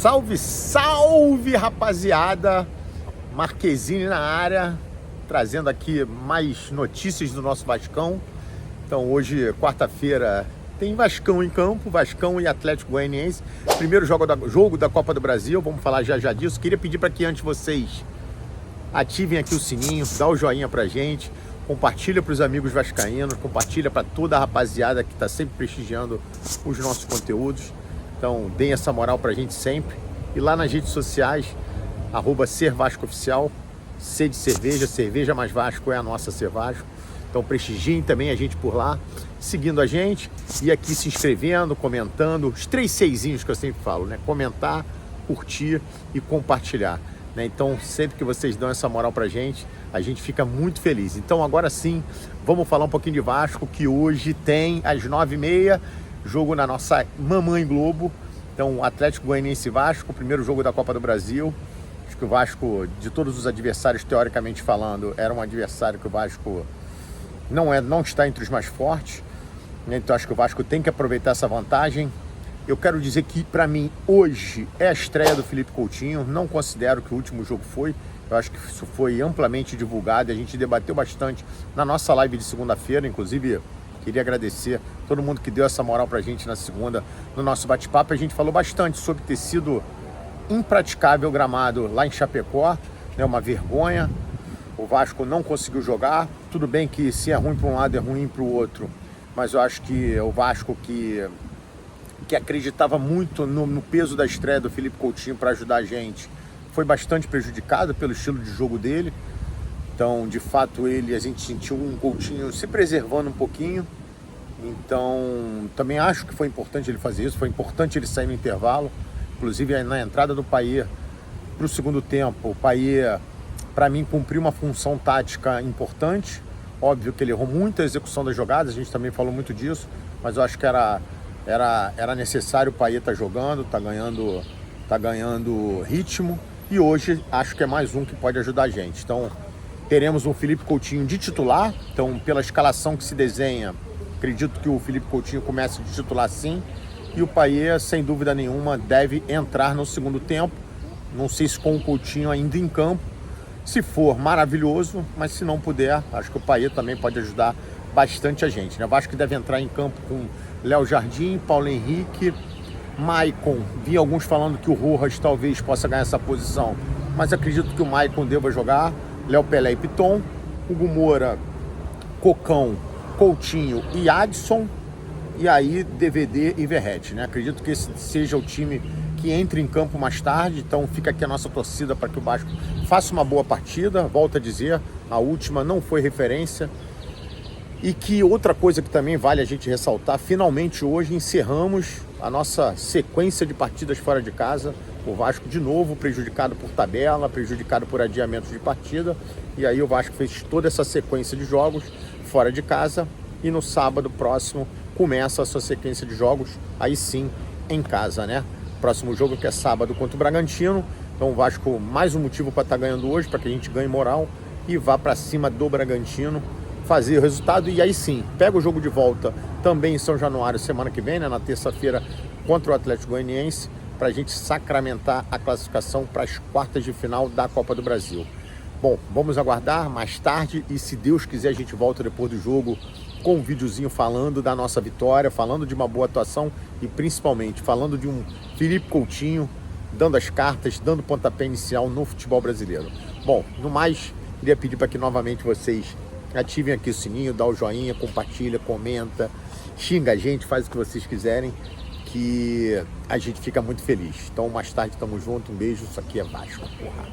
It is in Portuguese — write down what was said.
Salve, salve, rapaziada! Marquezine na área, trazendo aqui mais notícias do nosso Vascão. Então hoje, quarta-feira, tem Vascão em campo, Vascão e Atlético Goianiense. Primeiro jogo da Copa do Brasil, vamos falar já disso. Queria pedir para que antes vocês ativem aqui o sininho, dá o joinha pra gente, compartilha para os amigos vascaínos, compartilha para toda a rapaziada que está sempre prestigiando os nossos conteúdos. Então deem essa moral pra gente sempre. E lá nas redes sociais, @SerVascoOficial, C de cerveja, cerveja mais Vasco é a nossa Ser Vasco. Então prestigiem também a gente por lá, seguindo a gente e aqui se inscrevendo, comentando, os 3 Czinhos que eu sempre falo, né? Comentar, curtir e compartilhar, né? Então sempre que vocês dão essa moral pra gente, a gente fica muito feliz. Então agora sim, vamos falar um pouquinho de Vasco, que hoje tem às 9h30, jogo na nossa Mamãe Globo. Então Atlético Goianiense e Vasco, primeiro jogo da Copa do Brasil. Acho que o Vasco, de todos os adversários, teoricamente falando, era um adversário que o Vasco não está entre os mais fortes. Então acho que o Vasco tem que aproveitar essa vantagem. Eu quero dizer que, para mim, hoje é a estreia do Felipe Coutinho. Não considero que o último jogo foi. Eu acho que isso foi amplamente divulgado e a gente debateu bastante na nossa live de segunda-feira. Inclusive, queria agradecer todo mundo que deu essa moral pra gente na segunda, no nosso bate-papo. A gente falou bastante sobre ter sido impraticável o gramado lá em Chapecó, né? Uma vergonha. O Vasco não conseguiu jogar. Tudo bem que se é ruim para um lado, é ruim para o outro. Mas eu acho que o Vasco que acreditava muito no peso da estreia do Felipe Coutinho para ajudar a gente, foi bastante prejudicado pelo estilo de jogo dele. Então, de fato, a gente sentiu um Coutinho se preservando um pouquinho. Então, também acho que foi importante ele fazer isso. Foi importante ele sair no intervalo. Inclusive, na entrada do Payet para o segundo tempo, o Payet, para mim, cumpriu uma função tática importante. Óbvio que ele errou muito a execução das jogadas, a gente também falou muito disso, mas eu acho que era necessário o Payet estar jogando, tá ganhando ritmo, e hoje acho que é mais um que pode ajudar a gente. Então, teremos o Felipe Coutinho de titular. Então, pela escalação que se desenha, acredito que o Felipe Coutinho comece de titular sim, e o Payet, sem dúvida nenhuma, deve entrar no segundo tempo. Não sei se com o Coutinho ainda em campo. Se for, maravilhoso, mas se não puder, acho que o Payet também pode ajudar bastante a gente, né? Eu acho que deve entrar em campo com Léo Jardim, Paulo Henrique, Maicon. Vi alguns falando que o Rojas talvez possa ganhar essa posição, mas acredito que o Maicon deva jogar. Léo Pelé e Piton, Hugo Moura, Cocão, Coutinho e Adson, e aí DVD e Verratti, né? Acredito que esse seja o time que entre em campo mais tarde. Então fica aqui a nossa torcida para que o Vasco faça uma boa partida. Volto a dizer, a última não foi referência. E que outra coisa que também vale a gente ressaltar, finalmente hoje encerramos a nossa sequência de partidas fora de casa. O Vasco de novo prejudicado por tabela, prejudicado por adiamentos de partida, e aí o Vasco fez toda essa sequência de jogos fora de casa, e no sábado próximo começa a sua sequência de jogos, aí sim em casa, né? Próximo jogo que é sábado contra o Bragantino. Então o Vasco, mais um motivo para estar ganhando hoje, para que a gente ganhe moral e vá para cima do Bragantino, fazer o resultado. E aí sim, pega o jogo de volta também em São Januário semana que vem, né? Na terça-feira contra o Atlético Goianiense, para a gente sacramentar a classificação para as quartas de final da Copa do Brasil. Bom, vamos aguardar mais tarde, e se Deus quiser a gente volta depois do jogo com um videozinho falando da nossa vitória, falando de uma boa atuação e principalmente falando de um Felipe Coutinho dando as cartas, dando pontapé inicial no futebol brasileiro. Bom, no mais, queria pedir para que novamente vocês ativem aqui o sininho, dá o joinha, compartilha, comenta, xinga a gente, faz o que vocês quiserem, que a gente fica muito feliz. Então mais tarde estamos juntos, um beijo, isso aqui é Vasco, porra.